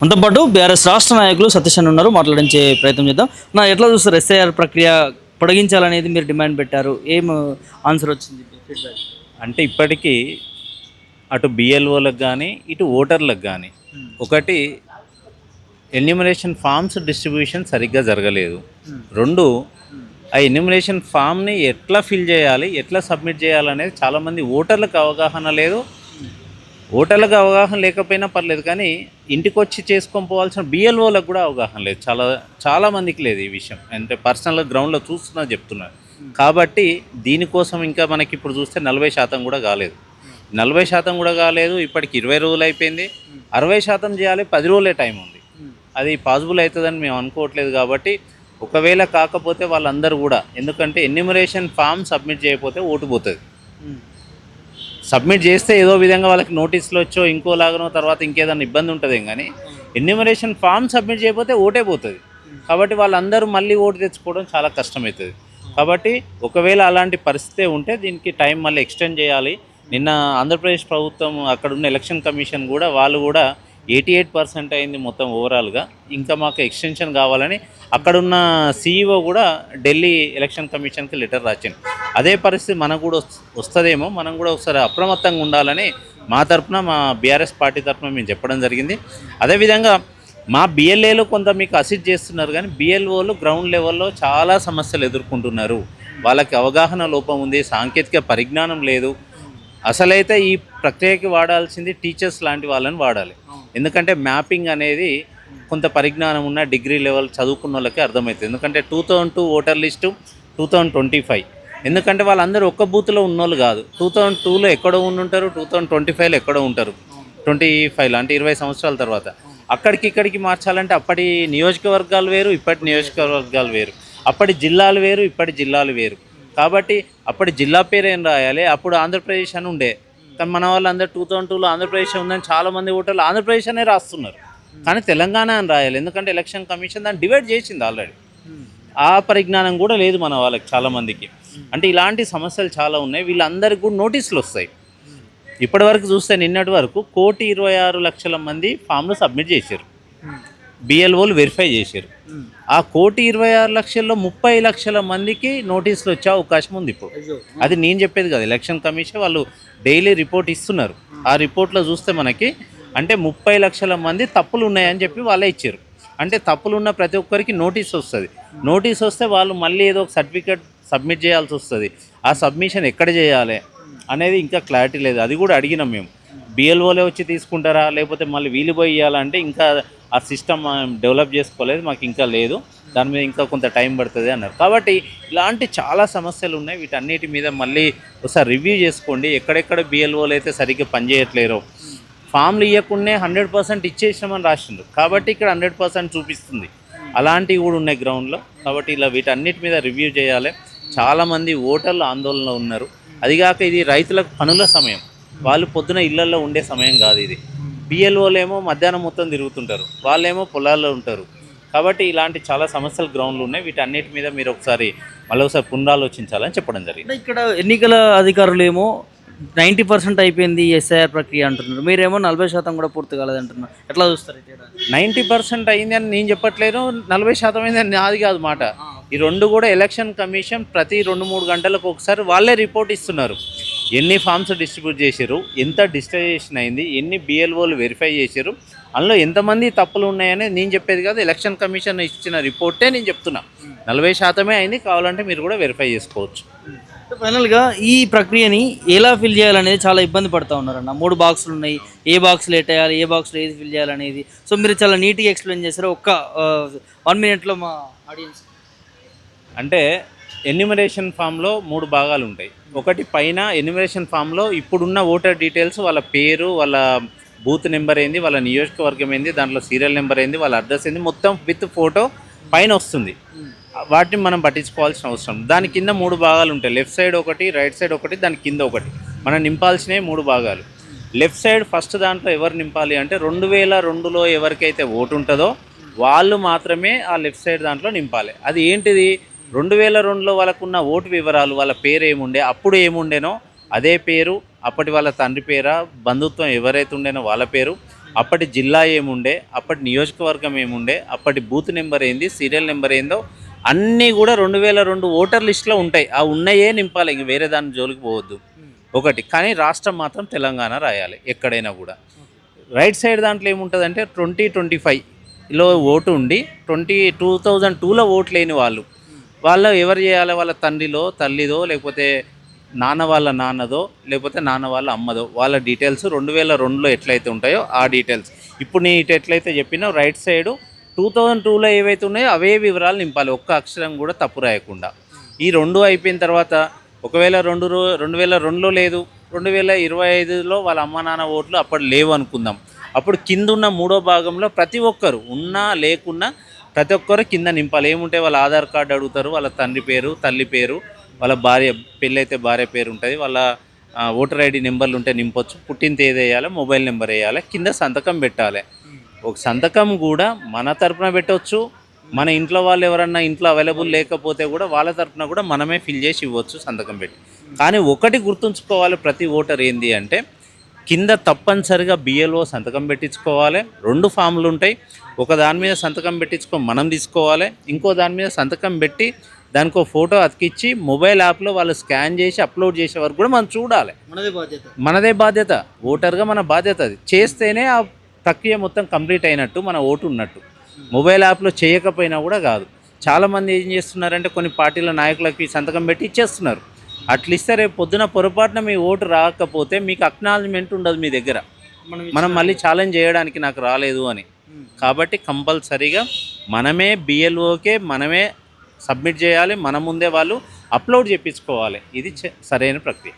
మనతో పాటు బీఆర్ఎస్ రాష్ట్ర నాయకులు సతీష్ అన్న ఉన్నారు. మాట్లాడించే ప్రయత్నం చేద్దాం. ఎట్లా చూస్తారు ఎస్ఐఆర్ ప్రక్రియ పొడిగించాలనేది మీరు డిమాండ్ పెట్టారు. ఏం ఆన్సర్ వచ్చింది ఫీడ్బ్యాక్? అంటే ఇప్పటికీ అటు బిఎల్ఓలకు కానీ ఇటు ఓటర్లకు కానీ ఒకటి ఎన్యూమరేషన్ ఫామ్స్ డిస్ట్రిబ్యూషన్ సరిగ్గా జరగలేదు. రెండు, ఆ ఎన్యూమరేషన్ ఫామ్ని ఎట్లా ఫిల్ చేయాలి, ఎట్లా సబ్మిట్ చేయాలనేది చాలామంది ఓటర్లకు అవగాహన లేదు. ఓటర్లకు అవగాహన లేకపోయినా పర్లేదు, కానీ ఇంటికి వచ్చి చేసుకొని పోవాల్సిన బిఎల్ఓలకు కూడా అవగాహన లేదు. చాలామందికి లేదు ఈ విషయం. అంటే పర్సనల్గా గ్రౌండ్లో చూస్తున్నా చెప్తున్నారు. కాబట్టి దీనికోసం ఇంకా మనకి ఇప్పుడు చూస్తే 40% కూడా కాలేదు. 40% కూడా కాలేదు. ఇప్పటికి 20 రోజులు అయిపోయింది. 60% చేయాలి, 10 రోజులే టైం ఉంది. అది పాసిబుల్ అవుతుందని మేము అనుకోవట్లేదు. కాబట్టి ఒకవేళ కాకపోతే వాళ్ళందరూ కూడా, ఎందుకంటే ఎన్యూమరేషన్ ఫామ్ సబ్మిట్ చేయకపోతే ఓటు పోతుంది. సబ్మిట్ చేస్తే ఏదో విధంగా వాళ్ళకి నోటీసులు వచ్చో ఇంకోలాగనో తర్వాత ఇంకేదైనా ఇబ్బంది ఉంటుంది, కానీ ఎన్యూమరేషన్ ఫామ్ సబ్మిట్ చేయకపోతే ఓటే పోతుంది. కాబట్టి వాళ్ళందరూ మళ్ళీ ఓటు తెచ్చుకోవడం చాలా కష్టమవుతుంది. కాబట్టి ఒకవేళ అలాంటి పరిస్థితి ఉంటే దీనికి టైం మళ్ళీ ఎక్స్టెండ్ చేయాలి. నిన్న ఆంధ్రప్రదేశ్ ప్రభుత్వం అక్కడున్న ఎలక్షన్ కమిషన్ కూడా వాళ్ళు కూడా 88% అయింది మొత్తం ఓవరాల్గా. ఇంకా మాకు ఎక్స్టెన్షన్ కావాలని అక్కడున్న సీఈఓ కూడా ఢిల్లీ ఎలక్షన్ కమిషన్కి లెటర్ రాసింది. అదే పరిస్థితి మనకు కూడా వస్తుందేమో, మనం కూడా ఒకసారి అప్రమత్తంగా ఉండాలని మా తరఫున, మా బీఆర్ఎస్ పార్టీ తరఫున మేము చెప్పడం జరిగింది. అదేవిధంగా మా బిఎల్ఏలు కొంత మీకు అసిస్ట్ చేస్తున్నారు, కానీ బిఎల్ఓలు గ్రౌండ్ లెవెల్లో చాలా సమస్యలు ఎదుర్కొంటున్నారు. వాళ్ళకి అవగాహన లోపం ఉంది, సాంకేతిక పరిజ్ఞానం లేదు. అసలైతే ఈ ప్రక్రియకి వాడాల్సింది టీచర్స్ లాంటి వాళ్ళని వాడాలి. ఎందుకంటే మ్యాపింగ్ అనేది కొంత పరిజ్ఞానం ఉన్న డిగ్రీ లెవెల్ చదువుకున్న వాళ్ళకి అర్థమవుతుంది. ఎందుకంటే 2002 ఓటర్ లిస్టు 2025, ఎందుకంటే వాళ్ళందరూ ఒక్క బూత్లో ఉన్నోళ్ళు కాదు. 2002లో ఎక్కడో ఉండుంటారు, 2025లో ఎక్కడో ఉంటారు. 25లో అంటే 20 సంవత్సరాల తర్వాత అక్కడికి ఇక్కడికి మార్చాలంటే అప్పటి నియోజకవర్గాలు వేరు, ఇప్పటి నియోజకవర్గాలు వేరు. అప్పటి జిల్లాలు వేరు, ఇప్పటి జిల్లాలు వేరు. కాబట్టి అప్పటి జిల్లా పేరు ఏం రాయాలి, అప్పుడు ఆంధ్రప్రదేశ్ అని ఉండే. కానీ మన వాళ్ళందరూ 2002లో ఆంధ్రప్రదేశ్ ఉందని చాలామంది ఓటర్లు ఆంధ్రప్రదేశ్ అనే రాస్తున్నారు, కానీ తెలంగాణ అని రాయాలి. ఎందుకంటే ఎలక్షన్ కమిషన్ దాన్ని డివైడ్ చేసింది ఆల్రెడీ. ఆ పరిజ్ఞానం కూడా లేదు మన వాళ్ళకి చాలామందికి. అంటే ఇలాంటి సమస్యలు చాలా ఉన్నాయి. వీళ్ళందరికీ కూడా నోటీసులు వస్తాయి. ఇప్పటి వరకు చూస్తే నిన్నటి వరకు 1,26,00,000 మంది ఫామ్లు సబ్మిట్ చేశారు, బిఎల్ఓలు వెరిఫై చేశారు. ఆ 1,26,00,000లో 30 లక్షల మందికి నోటీసులు వచ్చే అవకాశం ఉంది ఇప్పుడు. అది నేను చెప్పేది కదా, ఎలక్షన్ కమిషన్ వాళ్ళు డైలీ రిపోర్ట్ ఇస్తున్నారు. ఆ రిపోర్ట్లో చూస్తే మనకి అంటే 30 లక్షల మంది తప్పులు ఉన్నాయని చెప్పి వాళ్ళే ఇచ్చారు. అంటే తప్పులు ఉన్న ప్రతి ఒక్కరికి నోటీస్ వస్తుంది. నోటీస్ వస్తే వాళ్ళు మళ్ళీ ఏదో ఒక సర్టిఫికేట్ సబ్మిట్ చేయాల్సి వస్తుంది. ఆ సబ్మిషన్ ఎక్కడ చేయాలి అనేది ఇంకా క్లారిటీ లేదు. అది కూడా అడిగినాం మేము, బిఎల్ఓలే వచ్చి తీసుకుంటారా లేకపోతే మళ్ళీ వీలు పోయి ఇవ్వాలంటే ఇంకా ఆ సిస్టమ్ డెవలప్ చేసుకోలేదు, మాకు ఇంకా లేదు, దాని మీద ఇంకా కొంత టైం పడుతుంది అన్నారు. కాబట్టి ఇలాంటి చాలా సమస్యలు ఉన్నాయి. వీటన్నిటి మీద మళ్ళీ ఒకసారి రివ్యూ చేసుకోండి. ఎక్కడెక్కడ బిఎల్ఓలు అయితే సరిగ్గా పనిచేయట్లేరో, ఫామ్లు ఇవ్వకుండానే 100% ఇచ్చేసినామని రాసిండ్రు. కాబట్టి ఇక్కడ 100% చూపిస్తుంది. అలాంటివి కూడా ఉన్నాయి గ్రౌండ్లో. కాబట్టి ఇలా వీటన్నిటి మీద రివ్యూ చేయాలి. చాలామంది ఓటర్లు ఆందోళనలో ఉన్నారు. అదిగాక ఇది రైతులకు పనుల సమయం, వాళ్ళు పొద్దున ఇళ్లల్లో ఉండే సమయం కాదు ఇది. బిఎల్ఓలేమో మధ్యాహ్నం మొత్తం తిరుగుతుంటారు, వాళ్ళేమో పొలాల్లో ఉంటారు. కాబట్టి ఇలాంటి చాలా సమస్యలు గ్రౌండ్లు ఉన్నాయి. వీటన్నిటి మీద మీరు ఒకసారి పునరాలోచించాలని చెప్పడం జరిగింది. ఇక్కడ ఎన్నికల అధికారులు ఏమో 90% అయిపోయింది ఎస్ఐఆర్ ప్రక్రియ అంటున్నారు, మీరేమో 40% కూడా పూర్తి కాలేదంటున్నారు. ఎట్లా చూస్తారు? 90% అయింది అని నేను చెప్పట్లేదు, 40% అయింది అని నాది కాదు మాట. ఈ రెండు కూడా ఎలక్షన్ కమిషన్ ప్రతి 2-3 గంటలకు ఒకసారి వాళ్ళే రిపోర్ట్ ఇస్తున్నారు. ఎన్ని ఫామ్స్ డిస్ట్రిబ్యూట్ చేశారు, ఎంత డిజిటలైజేషన్ అయింది, ఎన్ని బిఎల్ఓలు వెరిఫై చేశారు, అందులో ఎంతమంది తప్పులు ఉన్నాయని నేను చెప్పేది కాదు. ఎలక్షన్ కమిషన్ ఇచ్చిన రిపోర్టే నేను చెప్తున్నా. 40% అయింది, కావాలంటే మీరు కూడా వెరిఫై చేసుకోవచ్చు. ఫైనల్గా ఈ ప్రక్రియని ఎలా ఫిల్ చేయాలనేది చాలా ఇబ్బంది పడుతూ ఉన్నారన్న. 3 బాక్సులు ఉన్నాయి, ఏ బాక్స్లో వేయాలి, ఏ బాక్స్లో ఏది ఫిల్ చేయాలనేది. సో మీరు చాలా నీట్గా ఎక్స్ప్లెయిన్ చేశారు. 1 మినిట్లో మా ఆడియన్స్. అంటే ఎన్యూమరేషన్ ఫామ్లో 3 భాగాలు ఉంటాయి. ఒకటి పైన ఎన్యూమరేషన్ ఫామ్లో ఇప్పుడున్న ఓటర్ డీటెయిల్స్, వాళ్ళ పేరు, వాళ్ళ బూత్ నెంబర్ ఏంది, వాళ్ళ నియోజకవర్గం ఏంది, దాంట్లో సీరియల్ నెంబర్ ఏంది, వాళ్ళ అడ్రస్ ఏంది, మొత్తం విత్ ఫోటో పైన వస్తుంది. వాటిని మనం పట్టించుకోవాల్సిన అవసరం. దాని కింద 3 భాగాలు ఉంటాయి. లెఫ్ట్ సైడ్ ఒకటి, రైట్ సైడ్ ఒకటి, దాని కింద ఒకటి. మనం నింపాల్సినవి 3 భాగాలు. లెఫ్ట్ సైడ్ ఫస్ట్ దాంట్లో ఎవరు నింపాలి అంటే 2002లో ఎవరికైతే ఓటు ఉంటుందో వాళ్ళు మాత్రమే ఆ లెఫ్ట్ సైడ్ దాంట్లో నింపాలి. అది ఏంటిది, 2002లో వాళ్ళకున్న ఓటు వివరాలు, వాళ్ళ పేరు ఏముండే, అప్పుడు ఏముండేనో అదే పేరు, అప్పటి వాళ్ళ తండ్రి పేరా, బంధుత్వం ఎవరైతే ఉండేనో వాళ్ళ పేరు, అప్పటి జిల్లా ఏముండే, అప్పటి నియోజకవర్గం ఏముండే, అప్పటి బూత్ నెంబర్ ఏంది, సీరియల్ నెంబర్ ఏందో అన్నీ కూడా 2002 ఓటర్ లిస్టులో ఉంటాయి. ఆ ఉన్నాయే నింపాలి, ఇంక వేరే దాని జోలికి పోవద్దు. ఒకటి కానీ రాష్ట్రం మాత్రం తెలంగాణ రాయాలి ఎక్కడైనా కూడా. రైట్ సైడ్ దాంట్లో ఏముంటుందంటే 2025లో ఓటు ఉండి 2002లో ఓటు లేని వాళ్ళు ఎవరు చేయాలి? వాళ్ళ తండ్రిలో తల్లిదో, లేకపోతే నాన్న వాళ్ళ నాన్నదో, లేకపోతే నాన్న వాళ్ళ అమ్మదో, వాళ్ళ డీటెయిల్స్ 2002లో ఎట్లయితే ఉంటాయో ఆ డీటెయిల్స్ ఇప్పుడు నీ ఇటు ఎట్లయితే చెప్పినా రైట్ సైడు 2002లో ఏవైతే ఉన్నాయో అవే వివరాలు నింపాలి, ఒక్క అక్షరం కూడా తప్పు రాయకుండా. ఈ రెండు అయిపోయిన తర్వాత ఒకవేళ 2002లో లేదు, 2025లో వాళ్ళ అమ్మ నాన్న ఓట్లు అప్పుడు లేవు అనుకుందాం. అప్పుడు కింద ఉన్న మూడో భాగంలో ప్రతి ఒక్కరు ఉన్నా లేకున్నా ప్రతి ఒక్కరు కింద నింపాలి. ఏముంటే వాళ్ళ ఆధార్ కార్డు అడుగుతారు, వాళ్ళ తండ్రి పేరు, తల్లి పేరు, వాళ్ళ భార్య, పెళ్ళైతే భార్య పేరు ఉంటుంది, వాళ్ళ ఓటర్ ఐడి నెంబర్లు ఉంటే నింపొచ్చు, పుట్టిన తేదీ వేయాలి, మొబైల్ నెంబర్ వేయాలి, కింద సంతకం పెట్టాలి. ఒక సంతకం కూడా మన తరపున పెట్టవచ్చు, మన ఇంట్లో వాళ్ళు ఎవరన్నా ఇంట్లో అవైలబుల్ లేకపోతే కూడా వాళ్ళ తరపున కూడా మనమే ఫిల్ చేసి ఇవ్వచ్చు సంతకం పెట్టి. కానీ ఒకటి గుర్తుంచుకోవాలి ప్రతి ఓటర్ ఏంది అంటే, కింద తప్పనిసరిగా బిఎల్ఓ సంతకం పెట్టించుకోవాలి. 2 ఫామ్లు ఉంటాయి, ఒక దాని మీద సంతకం మనం తీసుకోవాలి, ఇంకో దాని మీద సంతకం పెట్టి దానికి ఫోటో అతికిచ్చి మొబైల్ యాప్లో వాళ్ళు స్కాన్ చేసి అప్లోడ్ చేసే వరకు కూడా మనం చూడాలి. మనదే బాధ్యత, ఓటర్గా మన బాధ్యత. అది చేస్తేనే ఆ ప్రక్రియ మొత్తం కంప్లీట్ అయినట్టు, మన ఓటు ఉన్నట్టు. మొబైల్ యాప్లో చేయకపోయినా కూడా కాదు. చాలామంది ఏం చేస్తున్నారంటే కొన్ని పార్టీల నాయకులకి సంతకం పెట్టి ఇచ్చేస్తున్నారు. అట్లా ఇస్తే రేపు పొద్దున పొరపాటున మీ ఓటు రాకపోతే మీకు అక్నాలజ్మెంట్ ఉండదు మీ దగ్గర, మనం మళ్ళీ ఛాలెంజ్ చేయడానికి నాకు రాలేదు అని. కాబట్టి కంపల్సరీగా మనమే బిఎల్ఓకే మనమే సబ్మిట్ చేయాలి, మన ముందే వాళ్ళు అప్లోడ్ చేయించుకోవాలి. ఇది సరైన ప్రక్రియ.